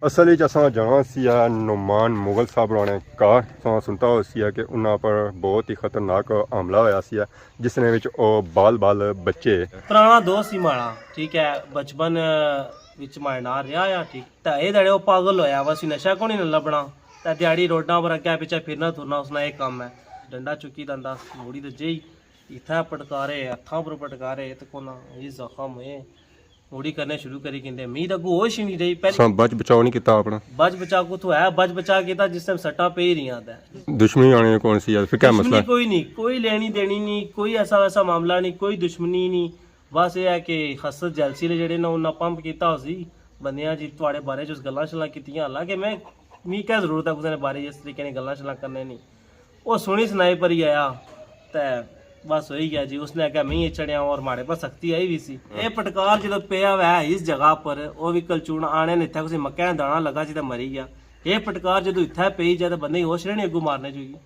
असल असा जाना सिया नुमान मुगल साहब ने कार सुनता हो सिया कि उन्होंने पर बहुत ही खतरनाक हमला होया सिया जिसने विच ओ बाल बाल बच्चे पुराना दोस्त ही माड़ा ठीक है बचपन विच माड़े नाल रहा आ ठीक ते ए दड़े ओ पागल होया बस नशा को नहीं लभना ते दिहाड़ी रोडां पर अग्गे पिछे फिरना तुरना उसना एक काम है डंडा चुकी दंदा मूड़ी ते जेई इत्थै पटकारे हत्थां पर पटकारे ते कोना ये जख्म है मूड़ी करने शुरू करी किंदे मी दा होश ही नहीं रही पहले बच बचाव नहीं किया अपना बच बचा को तो है बच बचा कीता जिस टाइम सट्टा पे ही रही आता है दुश्मनी आने कौन सी फिर क्या मसला कोई नहीं कोई लेनी देनी नहीं कोई ऐसा वैसा मामला नहीं कोई दुश्मनी नहीं बस ये है कि हसरत जैलसी ने जेडे ना उन्हें पंप किया उसी बंदियां जी थोड़े बारे च गल्लां शल्लां कीतियां हालांकि मैं मी क्या जरूरत है कुसै ने बारे इस तरीके ने गल्लां शल्लां करने नहीं वो सुनी सुनाई पर ही आया ते बस हो ही गया जी उसने आख्या मैं चढ़िया और माड़े पर सख्ती आई भी सी ये पटकार जो पिया हुआ है इस जगह पर वो भी कलचून आने ने इतना कुछ मक्का दाना लगा जी तो मरी गया ये पटकार जो इतना पी जाए तो बंदे होश रहने अगू मारने चाहिए।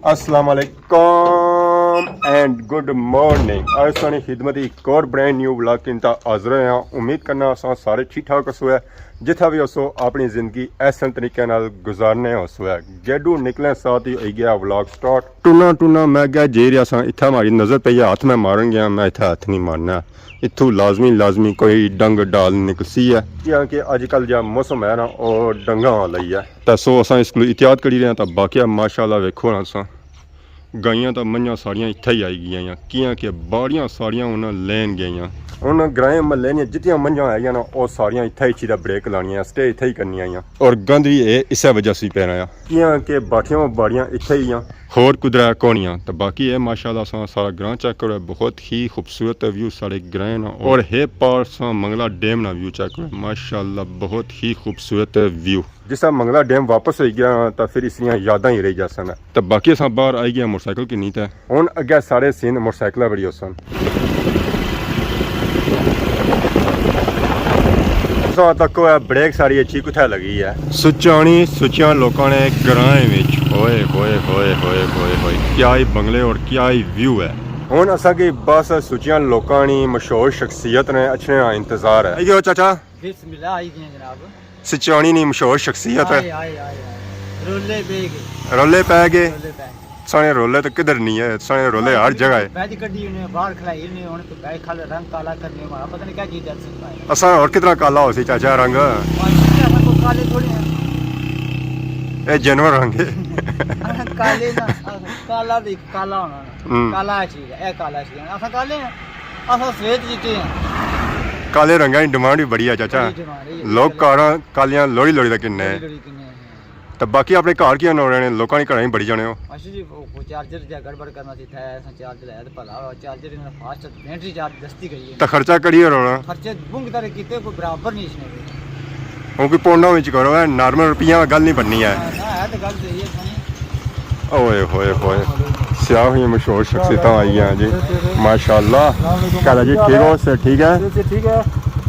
अस्सलाम वालेकुम एंड गुड मॉर्निंग आज सानी खिदमत एक और ब्रांड न्यू व्लॉग किंता हाजिर हैं उम्मीद करना असां सारे ठीक ठाक हो है जिथा भी हो अपनी ज़िंदगी ऐसे तरीके नाल गुजारने हो है गेडू निकले साथ ही हो गया व्लॉग स्टार्ट टूना टूना मैं गया जे रहा सा इतना मारी नज़र पई हाथ में मारन गया मैं इतना हथ नहीं मारना इतों लाजमी कोई डंग डाल निकलसी है क्योंकि अजकल जो मौसम है ना वो डंगा वाला ही है तो सो अस इसको एहतियात करी रहे हैं तो बाकी माशाअल्लाह वेखो ना अस गाइयां तो मंझां सारियां इत्थे ही आई गई कियां कि बाड़ियां सारियां उन्हें लैन गई उन ग्राएं महल्ले ने जितनी मंझां आई ना वो सारियां इत्थे ही ब्रेक लानियां स्टे इत्थे ही करनी आई और गंद भी ये इस वजह से पैना आ कियां कि बाठियां बाड़ियां इत्थे ही होर कुदरा कौनियां तो बाकी है माशाअल्लाह सारा ग्रां चेक करो बहुत ही खूबसूरत व्यू सारे ग्रां ना और है पार मंगला डैम ना व्यू चेक करो माशाअल्लाह बहुत ही खूबसूरत व्यू जिस मंगला डैम वापस हो गया तो फिर इसलिए यादां ही रही जा सन तो बाकी अस बाहर आई गया मोटरसाइकिल की नीत है हुण अगे सारे सीन मोटरसाइकिल बड़ी हो सन तक ब्रेक सारी अच्छी कुत्थे लगी है सुचानी सुचिया लोगों ने ग्रां विच होए होए होए होए होए होए क्या ही बंगले और क्या ही व्यू है हुण असा की बस सुचिया लोगों की मशहूर शख्सियत ने अच्छे इंतजार है यो चाचा बिस्मिल्लाह आई गए जनाब सुचानी नी मशहूर शख्सियत है रोले पै गए सारे रोले तो किधर नहीं है सारे रोले हर जगह है असा और कितना काला हो सी चाचा रंग ए जानवर रंग काले ना काला भी काला होना काला चीज है काला चीज है असा काले हैं असा सफेद चिट्टे हैं काले रंगा की डिमांड भी बड़ी है चाचा लोग कारा कालियां लोड़ी लोड़ी दा किन्ने तो बाकी अपने घर की हो रहे हैं लोगों के घर ही बड़ी जाने हो अच्छा जी वो चार्जर जा गड़बड़ करना था ऐसा चार्जर है तो भला चार्जर ने फास्ट बैटरी चार्ज दस्ती गई है तो खर्चा करिए रोना खर्चे बुंग तरह कीते कोई बराबर नहीं इसने वो कोई पौंडा विच करो है नॉर्मल रुपया गल नहीं बननी है हां तो गल सही है ओए होए होए स्याह ही मशहूर शख्सियत आई हैं जी माशाल्लाह कहला जी ठीक हो से ठीक है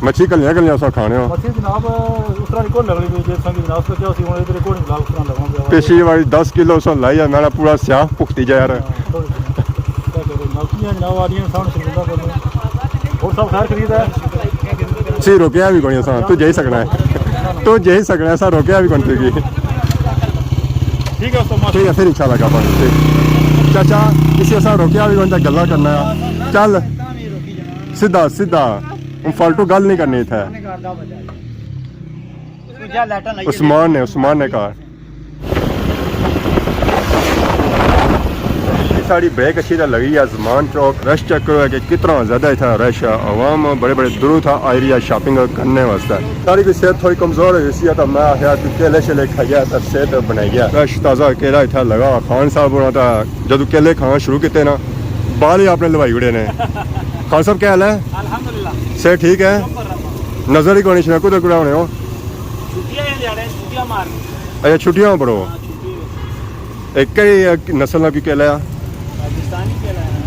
मच्छी कलियां कलियां सा खाने हो मच्छी जनाब उस तरह को लग रही है जैसा कि जनाब क्या सी होने तेरे को नहीं लाल उस तरह लगाऊंगा पिछली बार 10 किलो सो लाई है मेरा पूरा स्याह पुख्ती जा यार नौकियां जनाब आ रही हैं सामने सुनदा कर और सब खैर खरीद है सी रोकिया भी कोनी सा तू जा ही सकना है तू जा ही सकना है सा रोकिया भी कोनी की ठीक है तो ठीक है फिर इंशाल्लाह का ठीक चाचा इसी असा रोकिया भी कोनी गल्ला करना है चल सीधा सीधा फालतू गल नहीं करनी था उस्मान ने कहा साड़ी ब्रेक अच्छी तरह लगी है ज़मान चौक रश चेक करो है कि कितना ज़्यादा था रश है आवाम बड़े बड़े दूर था आई रही है शॉपिंग करने वास्ते साड़ी की सेहत थोड़ी कमज़ोर हो गई तो मैं आया केले शेले खाइया तो सेहत बनाई है रश ताज़ा केला इतना लगा खान साहब होना था जब केले खाना शुरू किए ना बाल ही आपने लवाई उड़े ने खान साहब क्या हाल है अल्हम्दुलिल्लाह से ठीक है नजर ही कोनी छना कुदर कुड़ा होने हो अच्छा छुट्टियां पढ़ो एक ही नस्ल ना की कहला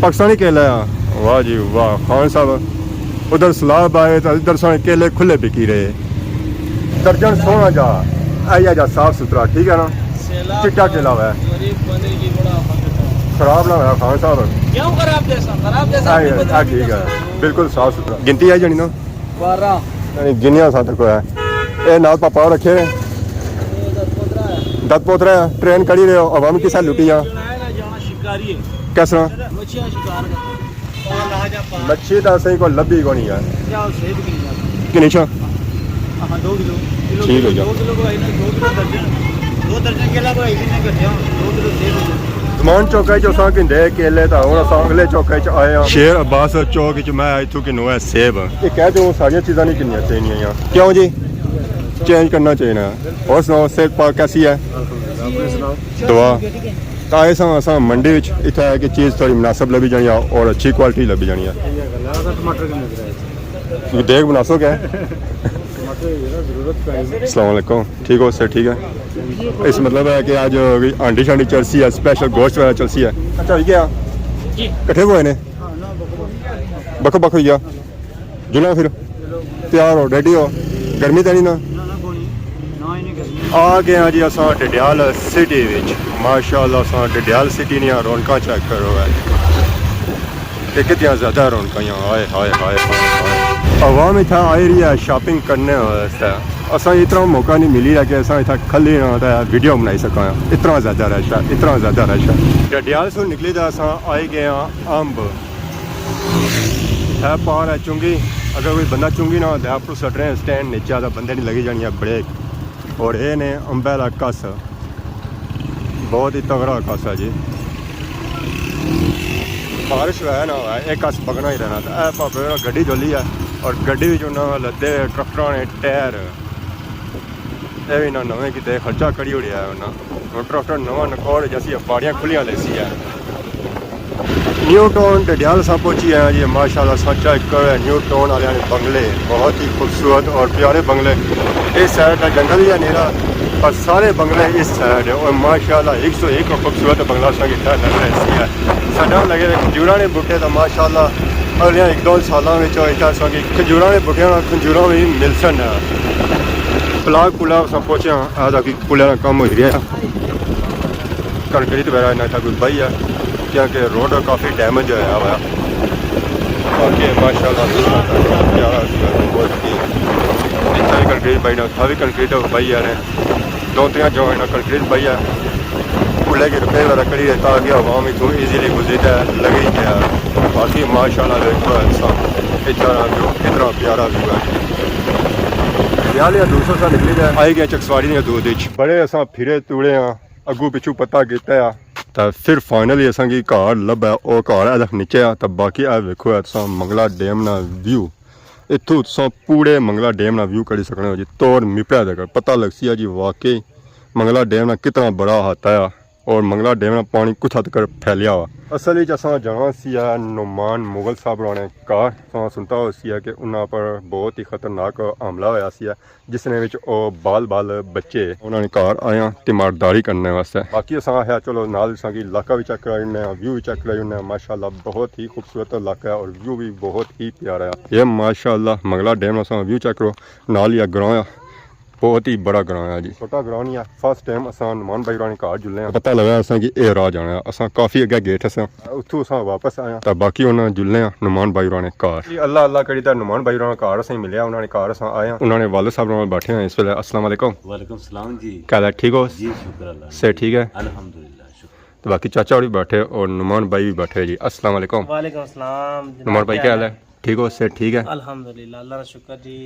पाकिस्तानी कहला वाह जी वाह खान साहब उधर सलाब आए तो इधर सारे केले खुले बिकी रहे दर्जन सोना जा आया जा साफ सुथरा ठीक है ना चिट्टा केला हुआ है खराब ना होया खान साहब क्यों खराब जैसा ठीक है बिल्कुल साफ सुथरा गिनती आई जानी ना 12 नहीं गिनिया सा तक है ये नाल पापा रखे हैं दत पोतरा ट्रेन कड़ी रहे हो अवाम की साथ लुटी जा शिकारी किस तरह मच्छियां शिकार मच्छी तो सही को लभी को नहीं है किन्नी छा 2 किलो ठीक है 2 किलो को 2 दर्जन केला को इतने करते हैं 2 किलो सेब समान चौके च असां किंदे केले तो हुण असां अगले चौके च आए हैं शेर अब्बास चौक च मैं इत्थों किन्नो है सेब ये कह दो सारियां चीज़ां नहीं किन्नियां चाहिए क्यों जी चेंज करना चाहिए और सुनाओ सेहत पाक कैसी है दुआ तो आए असां मंडी विच इत्थे है कि चीज़ थोड़ी मुनासिब लभी जानी है और अच्छी क्वालिटी लभी जानी है देख मुनासो क्या अस्सलाम वालेकुम ठीक हो सर ठीक है इस मतलब है कि आज आंडी शांडी चलसी है स्पेशल गोश्त वगैरह चलसी है अच्छा ये क्या कट्ठे हुए ने बखो बखो या जुना फिर तैयार हो रेडी हो गर्मी तो नहीं ना आ गए हैं जी असां डडियाल सिटी विच माशाअल्लाह असां डडियाल सिटी ने रौनकां चेक करो है कि कितनी ज़्यादा रौनकां हाय हाय हाय हाय आवाम इतना आई रही है शॉपिंग करने वास्ते असा इतना मौका नहीं मिली है कि असा इतना खली ना वीडियो बनाई सका इतना ज़्यादा रश है इतना ज़्यादा रश है डडियाल से निकली तो असा आई गए हैं अंब है पार है चुंगी अगर कोई बंदा चुंगी ना होता आप सट रहे हैं स्टैंड नीचे तो बंदे नहीं लगी जानी है ब्रेक और ये ने अंबे का कस बहुत ही तगड़ा कस है जी बारिश है ना एक कस पकना ही रहना था भापे गड्डी चली है और गड्डी लदे ट्रैक्टर ने टायर ये भी ना नवे कितने खर्चा करी उड़िया है उन्हें ट्रैक्टर नवा नकौड़ जैसी बाड़ियाँ खुलियाँ लेसी है न्यू टाउन डडियाल सा पहुंची है जी माशाल्लाह सच्चा एक न्यू टाउन वाले बंगले बहुत ही खूबसूरत और प्यारे बंगले इस साइड का जंगल ही है नीला और सारे बंगले इस साइड है और माशाल्लाह 101 खूबसूरत बंगला संगी है साडा लगे खजूरा ने बूटे तो माशाल्लाह अगले 1-2 सालों में संगी खजूरा ने बूटे खजूरा भी मिलसन है पलाग पुला सब पहुंचे आज पुलिया का कम हो गया कंक्रीट वगैरह ना था कोई बही है क्योंकि रोड काफ़ी डैमेज होया हुआ बाकी माशाल्लाह कंक्रीट बही ना था भी कंक्रीट बही है 2-3 जो है ना कंक्रीट बही है पुले की रिपेयर वगैरह करी रहता गया आवाम इतों ईजीली गुजरता है लगी गया बाकी माशाल्लाह देखो इंसान इतना व्यू कितना प्यारा व्यू है यार या 200 सा निकली जाए आई गया चकसवाड़ी ने दूध बड़े असा फिरे तुड़े हाँ अगू पिछू पता किया तो फिर फाइनली असांगी घर लभा वो घर है नीचे आ तो बाकी आ वेखो तुम मंगला डैम ना व्यू इतों तुम पूरे मंगला डैम ना व्यू करी सकने हो जी तौर मिपड़ा देकर पता लग सी है जी वाकई मंगला डैम ना कितना बड़ा हाथ आया और मंगला डैम ना पानी कुछ हद कर फैलिया हुआ असल असा जाना सी नुमान मुगल साहब ने कार सुनता हो सी कि उन्होंने पर बहुत ही खतरनाक हमला होया सी जिसने विच ओ बाल बाल बच्चे उन्होंने कार आया तीमारदारी करने वास्ते बाकी असा है चलो नाल असा की इलाका भी चेक कराई उन्हें व्यू भी चेक कराई उन्हें माशाल्लाह बहुत ही खूबसूरत इलाका है और व्यू भी बहुत ही प्यारा है ये माशाल्लाह मंगला डैम असा व्यू चेक करो नाल ही ग्रां है बहुत ही बड़ा ग्रां है जी छोटा ग्रां नहीं है फर्स्ट टाइम असा नुमान भाई रानी घर जुले पता लगा असा कि ए राह जाना असा काफ़ी अगे गेट असा उतों असा वापस आया तो बाकी उन्होंने जुले नुमान भाई रानी घर अल्लाह अल्लाह करी तो नुमान भाई राना घर असें मिले उन्होंने घर असा आया उन्होंने वालिद साहब नाल बैठे हैं इस वेले अस्सलाम वालेकुम वालेकुम सलाम जी क्या हाल है ठीक हो जी शुक्र अल्लाह से ठीक है अल्हम्दुलिल्लाह शुक्र तो बाकी चाचा और भी बैठे और नुमान भाई भी बैठे जी अस्सलाम वालेकुम वालेकुम अस्सलाम नुमान भाई क्या हाल है ठीक हो से ठीक है अल्हम्दुलिल्लाह अल्लाह का शुक्र जी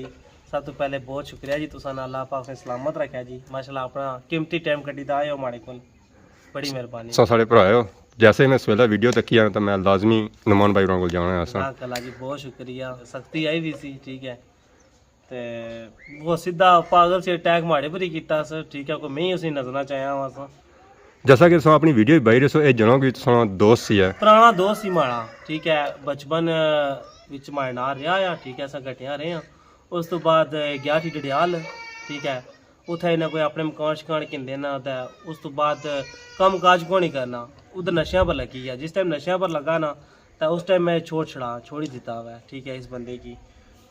सब तो पहले बहुत शुक्रिया जी तुसां अल्लाह पाक ने सलामत रखा जी माशाल्लाह अपना कीमती टाइम कड्डी दा आए हो माड़े कोल बड़ी मेहरबानी साढ़े भरा हो जैसे ही मैं सवेला वीडियो तकी आया तो मैं लाजमी नुमान भाई को जाना है असा कला जी बहुत शुक्रिया सख्ती आई भी सी ठीक है ते वो सीधा पागल से अटैक माड़े पर ही कीता सर ठीक है को मैं ही उसी नजरना चाहया हुआ सा जैसा कि अपनी वीडियो बाई रहे सो ये जनो कि दोस्त सी है पुराना दोस्त ही माड़ा ठीक है बचपन विच माड़े नाल रहा या ठीक है अस कट्टिया रहे उस तो बाद गया थी डडियाल ठीक है उत्थे इन्हें कोई अपने मकान शकान किंदे ना ते उस तो बाद कम काज को नहीं करना उधर नशे पर लगी है जिस टाइम नशे पर लगा ना तो उस टाइम मैं छोड़ी दिता हुआ ठीक है इस बंदे की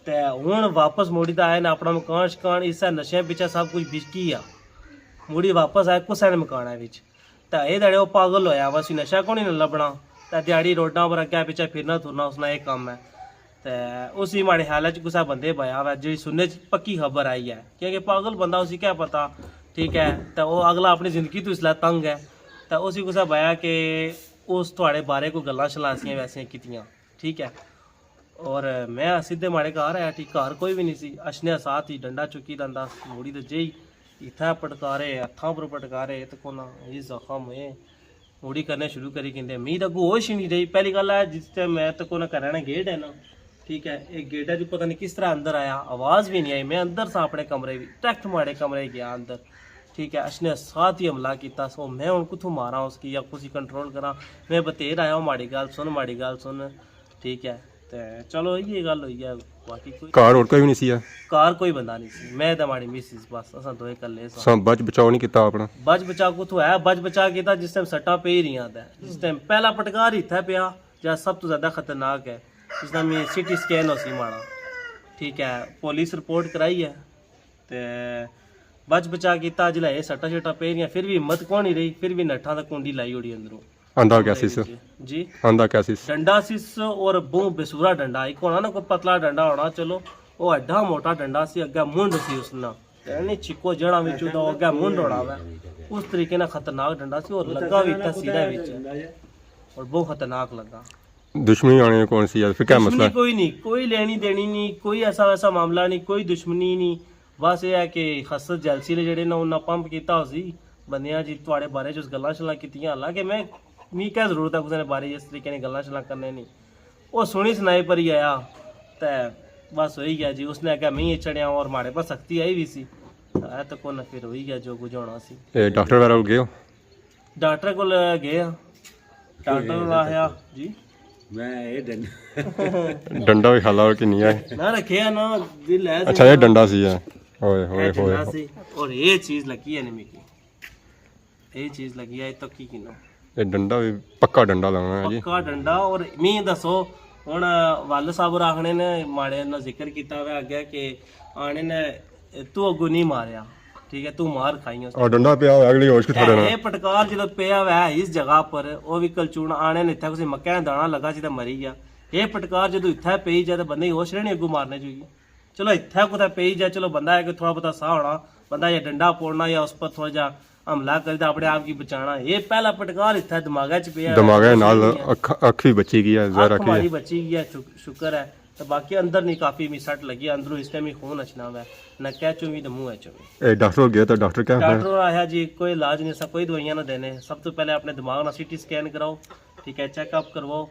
ते हुण वापस मुड़ी तो आए ना अपना मकान शकान इस नशे पीछे सब कुछ बिकी आ मुड़ी वापस आए कुछ ने मकान है बिच ਤਾਂ ਇਹ ਦੜੇ ਉਹ ਪਾਗਲ ਹੋਇਆ ਵਾ ਸੀ ਨਸ਼ਾ ਕੋਣੀ ਨਾ ਲੱਭਣਾ ਤਾਂ ਦਿਹਾੜੀ ਰੋਡਾਂ ਪਰ ਅੱਗੇ ਪਿੱਛੇ ਫਿਰਨਾ ਤੁਰਨਾ ਉਸਨਾ ਇਹ ਕੰਮ ਹੈ ਤੇ ਉसी माड़े हालत गुस्सा बंदे पाया हुआ जी सुनने च पक्की खबर आई है क्योंकि पागल बंदा उसी क्या पता ठीक है तो वो अगला अपनी जिंदगी तो इसलिए तंग है तो उसी गुस्सा पाया कि उस थोड़े बारे कोई गल्लां शलासियां वैसियां कीतियां ठीक है और मैं सीधे माड़े घर आया ठीक घर कोई भी नहीं सी अशने साथ ही डंडा चुकी दंदा मुड़ी तो जेई इत्थै पटकारे हत्थां पर पटकारे तो कोना ये जख्म है मुड़ी करने शुरू करी कहते मी तो होश ही नहीं रही पहली गल है जिस टाइम मैं तो कोना करना गेट है ना ठीक है एक गेट है जो पता नहीं किस तरह अंदर आया आवाज़ भी नहीं आई मैं अंदर से अपने कमरे भी टैक्ट मारे कमरे गया अंदर ठीक है उसने साथ ही हमला किया सो मैं हूँ कुथों मारा उसकी या कुछ कंट्रोल करा मैं बतेर आया हूँ माड़ी गल सुन ठीक है तो चलो ये गल हुई है बाकी कोई ਘਰ ਹੋਰ ਕੋਈ ਵੀ ਨਹੀਂ ਸੀ कार कोई बंदा नहीं सी मैं तो माड़ी मिसिस बस असा दोए कल्ले सा ਸਾਂ ਬਚ ਬਚਾਓ ਨਹੀਂ ਕੀਤਾ ਆਪਣਾ बच बचा कुथों है बच बचा किया जिस टाइम सट्टा पे ही रही था जिस टाइम पहला पटकार ही था पिया जहाँ सब तो ज़्यादा खतरनाक है जिस टाइम ये सिटी स्कैन हो सी माड़ा ठीक है पुलिस रिपोर्ट कराई है तो बच बचा किया जिला ये सट्टा शट्टा पे रही फिर भी हिम्मत कौन नहीं रही फिर भी नट्ठा तक कुंडी लाई उड़ी अंदरों ਆਂਦਾ ਕਿਆ ਸੀ जी ਆਂਦਾ ਕਿਆ ਸੀ डंडा सिस और बूह बेसूरा डंडा एक होना ना कोई पतला डंडा होना चलो वो एडा मोटा डंडा सी अगे मुंड सी उसना नहीं छिको जड़ा विचों दा अगे मुंड होना वा उस तरीके ना खतरनाक डंडा सी और लगा भी था सीधा विच और बहुत खतरनाक लगा दुश्मनी आने कौन सी यार फिर क्या मसला दुश्मनी कोई नहीं कोई लेनी देनी नहीं कोई ऐसा वैसा मामला नहीं कोई दुश्मनी नहीं बस ये है कि खसत जैलसी ने जेडे ना उन्ना पंप कीता सी बंदियां जी तुहाडे बारे च गल्लां शल्लां कीतियां हालांकि मैं मी क्या जरूरत है कुछ ने बारे इस तरीके ने गल्लां शल्लां करने नहीं वो सुनी सुनाई पर ही आया तो बस हो ही गया जी उसने आख्या मैं चढ़िया और माड़े पर सख्ती आई भी सी तो कौन फिर हो ही गया जो कुछ होना सी ਇਹ ਡਾਕਟਰ ਵਗੈਰਾ ਕੋਲ ਗਏ ਹੋ डॉक्टर को गए डॉक्टर आया जी मैं ये डंडा ਡੰਡਾ ਵੀ ਖਾਲਾ ਕਿ ਨਹੀਂ ਆਏ ना रखे है ना दिल है ਅੱਛਾ ਇਹ ਡੰਡਾ ਸੀ ਹੈ ਓਏ ਹੋਏ ਹੋਏ डंडा से और ये चीज लगी है निमी की ये चीज लगी है तो की ना ਇਹ ਡੰਡਾ ਵੀ ਪੱਕਾ ਡੰਡਾ ਲਾਉਣਾ ਹੈ ਜੀ पक्का डंडा और मी दसो हुन वाल साहब आखने ने माड़े ने जिक्र किया हुआ अगे कि आने ने तू अगू नहीं मारिया ठीक है तू मार खाई ਆ ਡੰਡਾ ਪਿਆ ਹੋਇਆ ਅਗਲੀ ਹੋਸ਼ ਕਿੱਥੇ ਦੇਣਾ ये पटकार जो पिया हुआ है इस जगह पर वो भी कलचून आने ने इत्थे कुछ मक्के दा दाना लगा सी ते मरी गया ये पटकार जो इत्थे पई जाए तो बंदे होश रहने अगू मारने चाहिए चलो इत्थे कुछ पई जाए चलो बंदा है कि थोड़ा बहुत साह होना बंदा या डंडा पोड़ना या उस पर थोड़ा जा हमला कर अपने आप की बचाना ये पहला पटकार इतना दिमागा च पिया ਦਿਮਾਗ ਹੈ ਨਾਲ ਅੱਖ ਵੀ ਬੱਚੀ गई है ਜ਼ਰਾ की हमारी बची गई है शुक्र है तो बाकी अंदर नहीं काफी मी सट लगी अंदरों इस टाइम ही खून अचना हुआ है न कह चुमी तो मुंह है चुमी ਇਹ ਡਾਕਟਰ गए तो डॉक्टर क्या है डॉक्टर आया जी कोई इलाज नहीं सा कोई दवाइयां ना देने सब तो पहले अपने दिमाग ना सीटी स्कैन कराओ ठीक है चेकअप करवाओ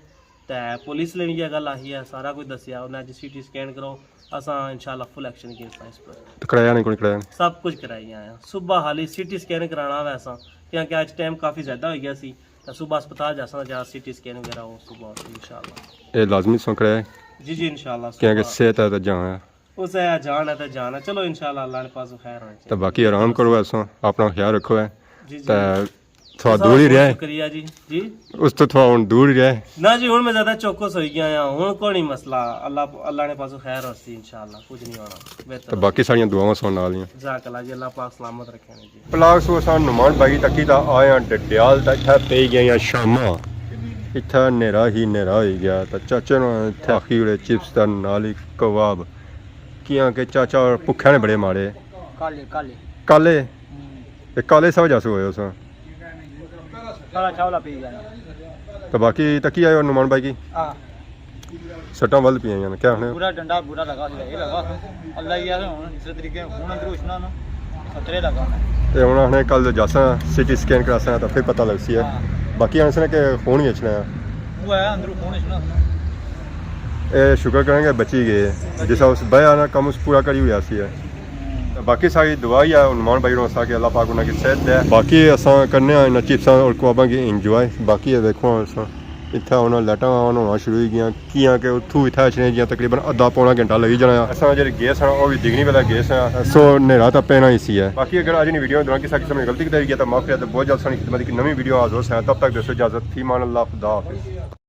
तो पुलिस ने भी ये गल आई है सारा कुछ दसिया उन्हें अज सीटी स्कैन कराओ असा इंशाल्लाह फुल एक्शन किया इस पर तो कराया नहीं कोई कराया नहीं सब कुछ कराई आया सुबह हाली सीटी स्कैन कराना वैसा क्योंकि आज टाइम काफ़ी ज़्यादा हो गया सी तो सुबह अस्पताल जा सकता जहाँ सीटी स्कैन वगैरह हो सुबह इंशाल्लाह ये लाजमी सौ कराया जी जी इंशाल्लाह क्योंकि सेहत है तो जहाँ है उसे जान है तो जान है चलो इंशाल्लाह अल्लाह ने पास खैर होना तो बाकी आराम करो ऐसा अपना ख्याल रखो है चाहिए जी तो जी थोड़ा दूर ही रहे शुक्रिया जी जी उस तो थोड़ा हुण दूर ही रहे ना जी हूँ मैं ज़्यादा चौकस हो गया हूँ कोई नहीं मसला अल्लाह ने पास खैर होती इंशाल्लाह कुछ नहीं होना तो बेहतर बाकी सारियां दुआवां सुन नाल ही जज़ाकल्लाह जी अल्लाह पाक सलामत रखे जी ਪਲਾਕ ਸੋ ਸਾਨ ਨਮਾਨ ਬਾਈ ਤੱਕੀ ਦਾ ਆਇਆ ਡਡਿਆਲ ਤਾਂ ਇੱਥੇ ਪਈ ਗਈਆਂ ਸ਼ਾਮਾਂ ਇੱਥੇ ਹਨੇਰਾ ਹੀ ਹਨੇਰਾ ਹੋਈ ਗਿਆ ਤਾਂ ਚਾਚੇ ਨੂੰ ਇੱਥੇ ਆਖੀ ਉਰੇ ਚਿਪਸ ਦਾ ਨਾਲ ਹੀ ਕਬਾਬ ਕਿਆਂ ਕਿ ਚਾਚਾ ਭੁੱਖਿਆ ਨੇ ਬੜੇ ਮਾਰੇ काले काले ਕਾਲੇ ਇਹ ਕਾਲੇ ਸਭ ਜਾਸੂ ਹੋਏ ਉਸ सारा चावला पी गया ਤਾਂ ਬਾਕੀ ਤੱਕੀ ਆਇਓ ਨਮਾਨ ਬਾਈ ਕੀ हां ਸੱਟਾਂ ਵੱਲ ਪਈਆਂ ਨੇ ਕਿਆ ਹੁਣ पूरा डंडा पूरा लगा था ये लगा अल्लाह यार दूसरे तरीके हुन अंदर उछना ना खतरे लगा ਤੇ ਹੁਣ ਆਖਣੇ ਕੱਲ ਜਾਸਾਂ ਸਿਟੀ ਸਕੈਨ ਕਰਾਸਾਂ ਤਾਂ ਫਿਰ ਪਤਾ ਲੱਗਸੀ ਹੈ ਬਾਕੀ ਆਂਸਰ ਕਿ ਖੂਨ ਹੀ ਅਚਣਾ ਹੈ वो है अंदर कौन उछना ਇਹ ਸ਼ੁਕਰ ਕਰਾਂਗੇ ਬਚੀ ਗਏ ਜਿਸ ਉਸ ਬਿਆ ਨਾ ਕੰਮ ਪੂਰਾ ਕਰੀ ਹੋਇਆ ਸੀ ਹੈ बाकी सारी दुआ ही है उन्मान भाई रोसा के अल्लाह पाक उन्हें की सेहत दे बाकी असा करने इन चिप्सां और कबाबां की इंजॉय बाकी देखो असा इत्थे हुन लाइटां ऑन होना शुरू हो गई कियां कि उत्थों इत्थे अचने जियां तकरीबन अद्धा पौना घंटा लगी जाना असा जेह्ड़े गए सन ओह भी दिखनी वाला गए सन सो न्हेरा तां पैना ही सी है बाकी अगर अज दी वीडियो दौरान किसी किस्म की गलती की गई है तो माफी है तो बहुत जल्द सानी खिदमत की नवी वीडियो हाजिर हो तब तक दोस्तों इजाजत थी मान अल्लाह खुदा हाफिज़।